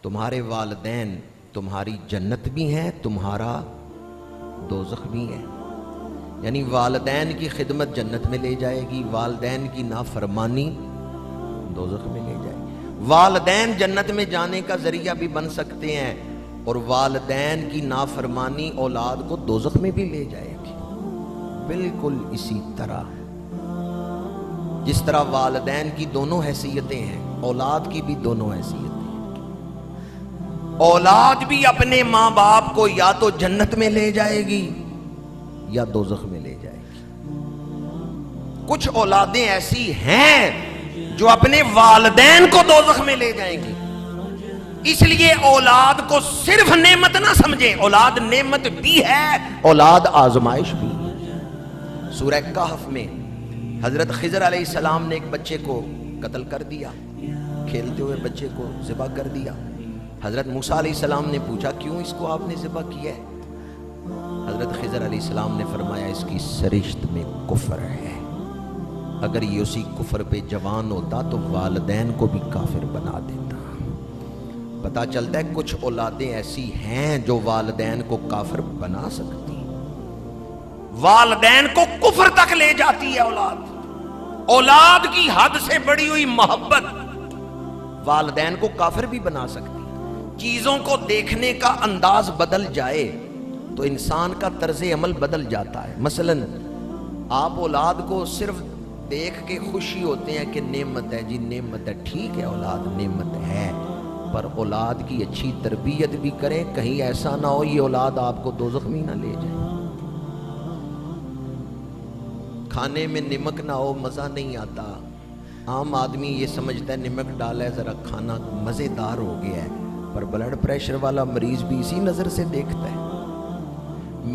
تمہارے والدین تمہاری جنت بھی ہیں، تمہارا دوزخ بھی ہے. یعنی والدین کی خدمت جنت میں لے جائے گی، والدین کی نافرمانی دوزخ میں لے جائے گی. والدین جنت میں جانے کا ذریعہ بھی بن سکتے ہیں، اور والدین کی نافرمانی اولاد کو دوزخ میں بھی لے جائے گی. بالکل اسی طرح جس طرح والدین کی دونوں حیثیتیں ہیں، اولاد کی بھی دونوں حیثیتیں ہیں. اولاد بھی اپنے ماں باپ کو یا تو جنت میں لے جائے گی یا دوزخ میں لے جائے گی. کچھ اولادیں ایسی ہیں جو اپنے والدین کو دوزخ میں لے جائیں گی. اس لیے اولاد کو صرف نعمت نہ سمجھیں، اولاد نعمت بھی ہے، اولاد آزمائش بھی ہے. سورہ کہف میں حضرت خضر علیہ السلام نے ایک بچے کو قتل کر دیا، کھیلتے ہوئے بچے کو ذبح کر دیا. حضرت موسیٰ علیہ السلام نے پوچھا کیوں اس کو آپ نے ذبح کیا ہے؟ حضرت خضر علیہ السلام نے فرمایا اس کی سرشت میں کفر ہے، اگر یہ اسی کفر پہ جوان ہوتا تو والدین کو بھی کافر بنا دیتا. پتہ چلتا ہے کچھ اولادیں ایسی ہیں جو والدین کو کافر بنا سکتی، والدین کو کفر تک لے جاتی ہے. اولاد کی حد سے بڑی ہوئی محبت والدین کو کافر بھی بنا سکتی. چیزوں کو دیکھنے کا انداز بدل جائے تو انسان کا طرز عمل بدل جاتا ہے. مثلا آپ اولاد کو صرف دیکھ کے خوشی ہوتے ہیں کہ نعمت ہے، جی نعمت ہے، ٹھیک ہے اولاد نعمت ہے، پر اولاد کی اچھی تربیت بھی کریں، کہیں ایسا نہ ہو یہ اولاد آپ کو دوزخ میں نہ لے جائے. کھانے میں نمک نہ ہو مزہ نہیں آتا. عام آدمی یہ سمجھتا ہے نمک ڈالا ہے ذرا کھانا مزیدار ہو گیا ہے، پر بلڈ پریشر والا مریض بھی اسی نظر سے دیکھتا ہے.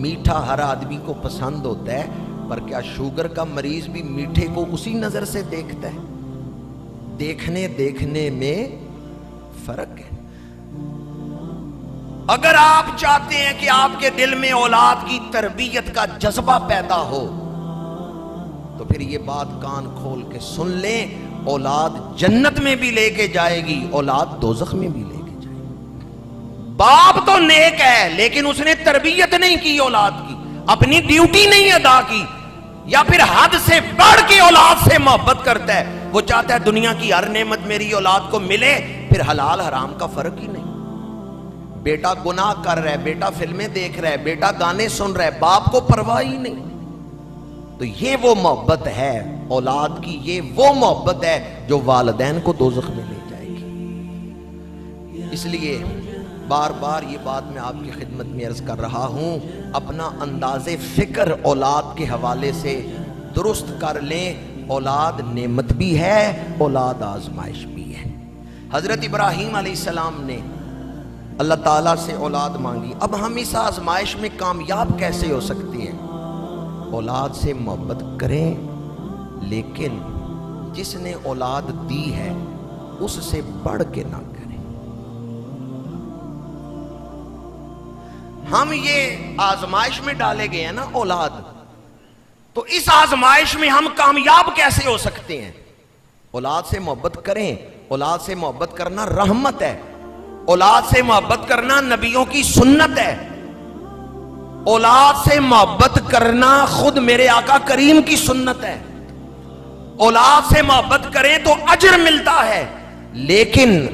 میٹھا ہر آدمی کو پسند ہوتا ہے، پر کیا شوگر کا مریض بھی میٹھے کو اسی نظر سے دیکھتا ہے؟ دیکھنے میں فرق ہے. اگر آپ چاہتے ہیں کہ آپ کے دل میں اولاد کی تربیت کا جذبہ پیدا ہو تو پھر یہ بات کان کھول کے سن لیں، اولاد جنت میں بھی لے کے جائے گی، اولاد دوزخ میں بھی لے کے جائے گی. باپ تو نیک ہے لیکن اس نے تربیت نہیں کی اولاد کی، اپنی ڈیوٹی نہیں ادا کی، یا پھر حد سے بڑھ کے اولاد سے محبت کرتا ہے. وہ چاہتا ہے دنیا کی ہر نعمت میری اولاد کو ملے، پھر حلال حرام کا فرق ہی نہیں. بیٹا گناہ کر رہا ہے، بیٹا فلمیں دیکھ رہا ہے، بیٹا گانے سن رہا ہے، باپ کو پرواہ ہی نہیں. تو یہ وہ محبت ہے اولاد کی، یہ وہ محبت ہے جو والدین کو دوزخ میں لے جائے گی. اس لیے بار بار یہ بات میں آپ کی خدمت میں عرض کر رہا ہوں، اپنا انداز فکر اولاد کے حوالے سے درست کر لیں. اولاد نعمت بھی ہے، اولاد آزمائش بھی ہے. حضرت ابراہیم علیہ السلام نے اللہ تعالیٰ سے اولاد مانگی. اب ہم اس آزمائش میں کامیاب کیسے ہو سکتے ہیں؟ اولاد سے محبت کریں، لیکن جس نے اولاد دی ہے اس سے بڑھ کے نہ کریں. ہم یہ آزمائش میں ڈالے گئے ہیں نا اولاد، تو اس آزمائش میں ہم کامیاب کیسے ہو سکتے ہیں؟ اولاد سے محبت کریں. اولاد سے محبت کرنا رحمت ہے، اولاد سے محبت کرنا نبیوں کی سنت ہے، اولاد سے محبت کرنا خود میرے آقا کریم کی سنت ہے. اولاد سے محبت کریں تو اجر ملتا ہے، لیکن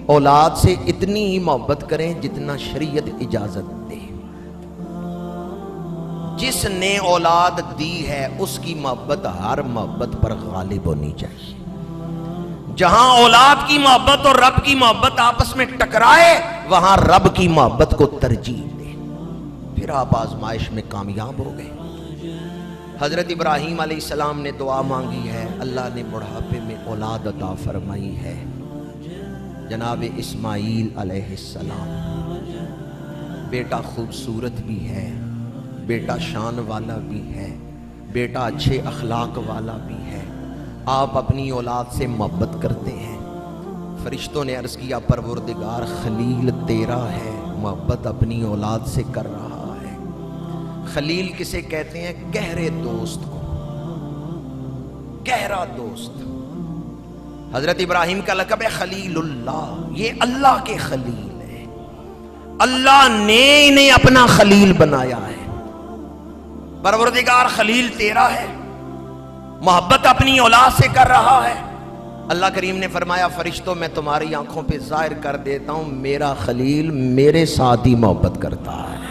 اولاد سے اتنی ہی محبت کریں جتنا شریعت اجازت دے. جس نے اولاد دی ہے اس کی محبت ہر محبت پر غالب ہونی چاہیے. جہاں اولاد کی محبت اور رب کی محبت آپس میں ٹکرائے وہاں رب کی محبت کو ترجیح دے، پھر آپ آزمائش میں کامیاب ہو گئے. حضرت ابراہیم علیہ السلام نے دعا مانگی ہے، اللہ نے بڑھاپے میں اولاد عطا فرمائی ہے. جناب اسماعیل علیہ السلام، بیٹا خوبصورت بھی ہے، بیٹا شان والا بھی ہے، بیٹا اچھے اخلاق والا بھی ہے. آپ اپنی اولاد سے محبت کرتے ہیں. فرشتوں نے عرض کیا پروردگار خلیل تیرا ہے، محبت اپنی اولاد سے کر رہا ہے. خلیل کسے کہتے ہیں؟ گہرے دوست کو، گہرا دوست. حضرت ابراہیم کا لقب ہے خلیل اللہ، یہ اللہ کے خلیل ہے، اللہ نے انہیں اپنا خلیل بنایا ہے۔ پروردگار خلیل تیرا ہے، محبت اپنی اولاد سے کر رہا ہے۔ اللہ کریم نے فرمایا فرشتوں میں تمہاری آنکھوں پہ ظاہر کر دیتا ہوں میرا خلیل میرے ساتھ ہی محبت کرتا ہے۔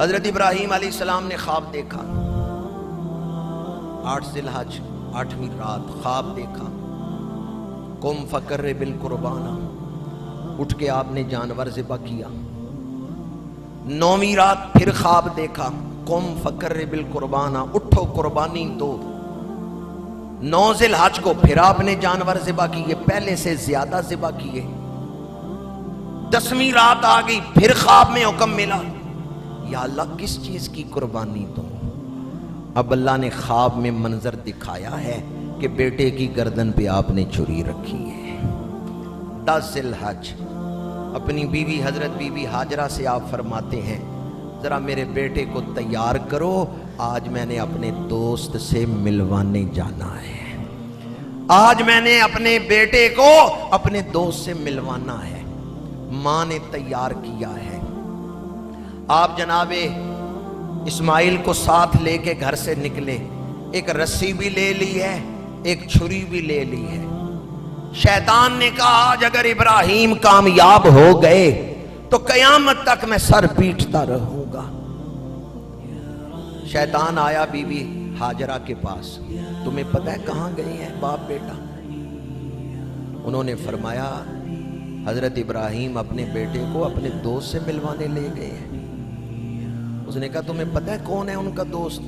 حضرت ابراہیم علیہ السلام نے خواب دیکھا، 8 ذی الحج 8ویں رات خواب دیکھا، قم فقرب القربان، اٹھ کے آپ نے جانور ذبح کیا۔ 9ویں رات پھر خواب دیکھا، قم فقرب القربان، اٹھو قربانی دو۔ 9 ذی الحج کو پھر آپ نے جانور ذبح کیے، پہلے سے زیادہ ذبح کیے۔ 10ویں رات آ گئی، پھر خواب میں حکم ملا، یا اللہ کس چیز کی قربانی دوں؟ اب اللہ نے خواب میں منظر دکھایا ہے کہ بیٹے کی گردن پہ آپ نے چھری رکھی ہے۔ 10 ذی الحج اپنی بیوی حضرت بی بی ہاجرہ سے آپ فرماتے ہیں ذرا میرے بیٹے کو تیار کرو، آج میں نے اپنے دوست سے ملوانے جانا ہے، آج میں نے اپنے بیٹے کو اپنے دوست سے ملوانا ہے۔ ماں نے تیار کیا ہے، آپ جناب اسماعیل کو ساتھ لے کے گھر سے نکلے، ایک رسی بھی لے لی ہے، ایک چھری بھی لے لی ہے۔ شیطان نے کہا آج اگر ابراہیم کامیاب ہو گئے تو قیامت تک میں سر پیٹتا رہوں گا۔ شیطان آیا بی بی ہاجرہ کے پاس، تمہیں پتہ ہے کہاں گئے ہیں باپ بیٹا؟ انہوں نے فرمایا حضرت ابراہیم اپنے بیٹے کو اپنے دوست سے ملوانے لے گئے ہیں۔ اس نے کہا تمہیں پتہ ہے کون ہے ان کا دوست؟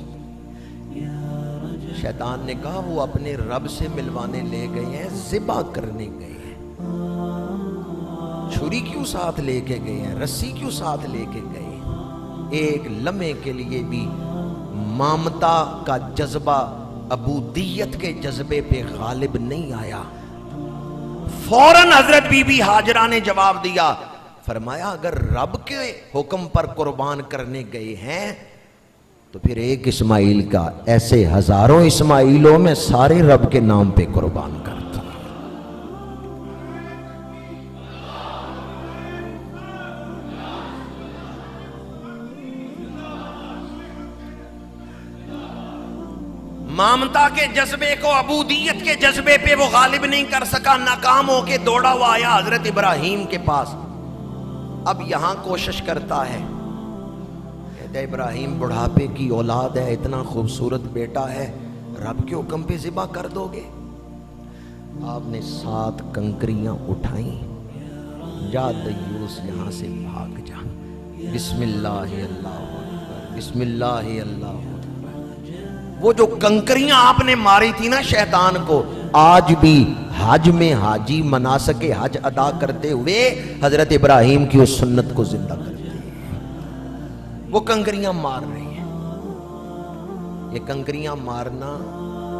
شیطان نے کہا وہ اپنے رب سے ملوانے لے گئے ہیں، ذبح کرنے گئے ہیں۔ چھری کیوں ساتھ لے کے گئے ہیں، رسی کیوں ساتھ لے کے گئے ہیں؟ ایک لمحے کے لیے بھی مامتا کا جذبہ عبودیت کے جذبے پہ غالب نہیں آیا۔ فوراً حضرت بی بی ہاجرہ نے جواب دیا، فرمایا اگر رب کے حکم پر قربان کرنے گئے ہیں تو پھر ایک اسماعیل کا، ایسے ہزاروں اسماعیلوں میں سارے رب کے نام پہ قربان کرتا۔ مامتا کے جذبے کو عبودیت کے جذبے پہ وہ غالب نہیں کر سکا، ناکام ہو کے دوڑا ہوا آیا حضرت ابراہیم کے پاس۔ اب یہاں کوشش کرتا ہے، کہتا ہے ابراہیم بڑھاپے کی اولاد ہے، اتنا خوبصورت بیٹا ہے، رب کے حکم پہ ذبح کر دو گے؟ آپ نے 7 کنکریاں اٹھائیں، جا دیوس یہاں سے بھاگ جا، بسم اللہ اللہ اکبر، بسم اللہ اللہ اکبر۔ وہ جو کنکریاں آپ نے ماری تھی نا شیطان کو، آج بھی حج میں حاجی مناسک حج ادا کرتے ہوئے حضرت ابراہیم کی اس سنت کو زندہ کرتے ہیں۔ وہ کنکریاں مار رہے ہیں۔ یہ کنکریاں مارنا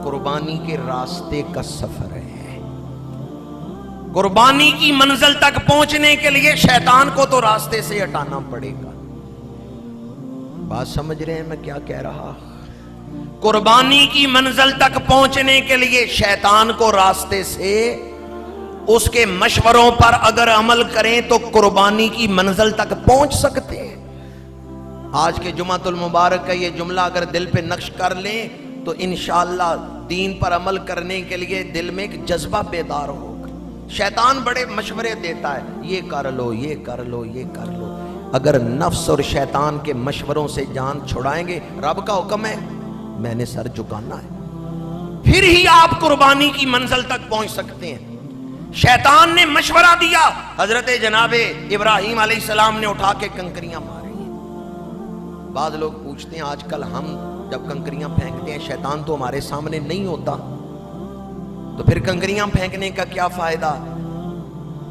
قربانی کے راستے کا سفر ہے۔ قربانی کی منزل تک پہنچنے کے لیے شیطان کو تو راستے سے ہٹانا پڑے گا۔ بات سمجھ رہے ہیں میں کیا کہہ رہا؟ قربانی کی منزل تک پہنچنے کے لیے شیطان کو راستے سے، اس کے مشوروں پر اگر عمل کریں تو قربانی کی منزل تک پہنچ سکتے ہیں۔ آج کے جمعۃ المبارک کا یہ جملہ اگر دل پہ نقش کر لیں تو انشاءاللہ دین پر عمل کرنے کے لیے دل میں ایک جذبہ بیدار ہوگا۔ شیطان بڑے مشورے دیتا ہے، یہ کر لو، یہ کر لو، یہ کر لو۔ اگر نفس اور شیطان کے مشوروں سے جان چھڑائیں گے، رب کا حکم ہے میں نے سر جھکانا ہے، پھر ہی آپ قربانی کی منزل تک پہنچ سکتے ہیں۔ شیطان نے مشورہ دیا، حضرت جناب ابراہیم علیہ السلام نے اٹھا کے کنکریاں ماری۔ بعض لوگ پوچھتے ہیں آج کل ہم جب کنکریاں پھینکتے ہیں شیطان تو ہمارے سامنے نہیں ہوتا، تو پھر کنکریاں پھینکنے کا کیا فائدہ؟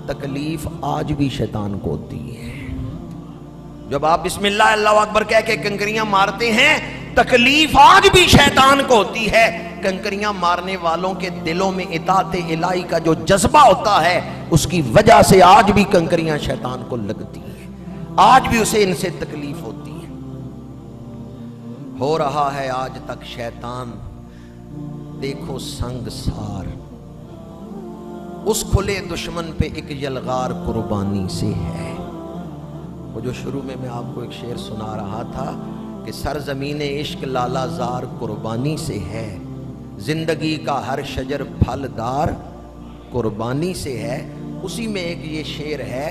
تکلیف آج بھی شیطان کو ہوتی ہے۔ جب آپ بسم اللہ اللہ اکبر کہہ کے کنکریاں مارتے ہیں، تکلیف آج بھی شیطان کو ہوتی ہے۔ کنکریاں مارنے والوں کے دلوں میں اطاعت الہی کا جو جذبہ ہوتا ہے، اس کی وجہ سے آج بھی کنکریاں شیطان کو لگتی ہیں، آج بھی اسے ان سے تکلیف ہوتی ہے۔ ہو رہا ہے آج تک شیطان دیکھو سنگ سار، اس کھلے دشمن پہ ایک یلغار قربانی سے ہے۔ وہ جو شروع میں آپ کو ایک شعر سنا رہا تھا کہ سرزمین عشق لالا زار قربانی سے ہے، زندگی کا ہر شجر پھلدار قربانی سے ہے، اسی میں ایک یہ شعر ہے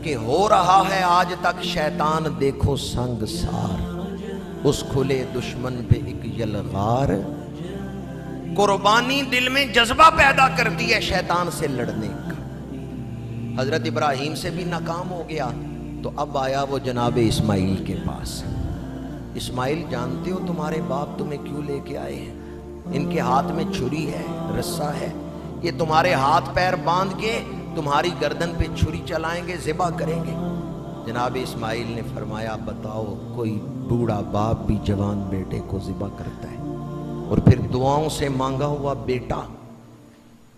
کہ ہو رہا ہے آج تک شیطان دیکھو سنگ سار، اس کھلے دشمن پہ ایک یلغار قربانی دل میں جذبہ پیدا کرتی ہے شیطان سے لڑنے کا۔ حضرت ابراہیم سے بھی ناکام ہو گیا تو اب آیا وہ جناب اسماعیل کے پاس۔ اسماعیل جانتے ہو تمہارے باپ تمہیں کیوں لے کے آئے ہیں؟ ان کے ہاتھ میں چھری ہے، رسا ہے، یہ تمہارے ہاتھ پیر باندھ کے تمہاری گردن پہ چھری چلائیں گے، ذبح کریں گے۔ جناب اسماعیل نے فرمایا بتاؤ کوئی بوڑھا باپ بھی جوان بیٹے کو ذبح کرتا ہے؟ اور پھر دعاؤں سے مانگا ہوا بیٹا۔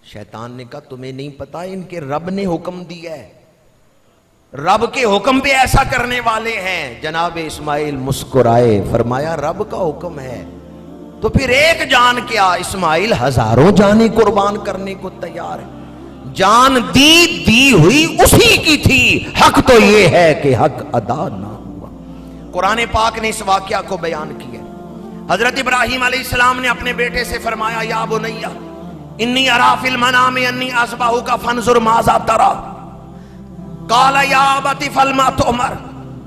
شیطان نے کہا تمہیں نہیں پتا ان کے رب نے حکم دیا ہے، رب کے حکم پہ ایسا کرنے والے ہیں۔ جناب اسماعیل مسکرائے، فرمایا رب کا حکم ہے تو پھر ایک جان کیا، اسماعیل ہزاروں جانیں قربان کرنے کو تیار ہے۔ جان دی ہوئی اسی کی تھی، حق تو یہ ہے کہ حق ادا نہ ہوا۔ قرآن پاک نے اس واقعہ کو بیان کیا۔ حضرت ابراہیم علیہ السلام نے اپنے بیٹے سے فرمایا یا بنیا انی ارا فی المنام انی اذبحک فانظر ماذا تری، قال یا ابت افعل ما تؤمر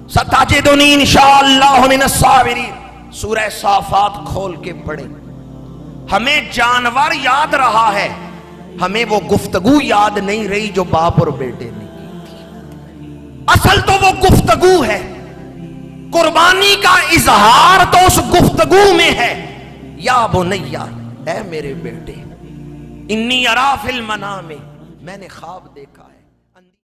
ستجدنی انشاءاللہ من الصابرین۔ سورہ صافات کھول کے پڑھیں۔ ہمیں جانور یاد رہا ہے، ہمیں وہ گفتگو یاد نہیں رہی جو باپ اور بیٹے نے کی تھی۔ اصل تو وہ گفتگو ہے، قربانی کا اظہار تو اس گفتگو میں ہے۔ یا بنیا، اے میرے بیٹے، انی ارا فی المنام، میں نے خواب دیکھا ہے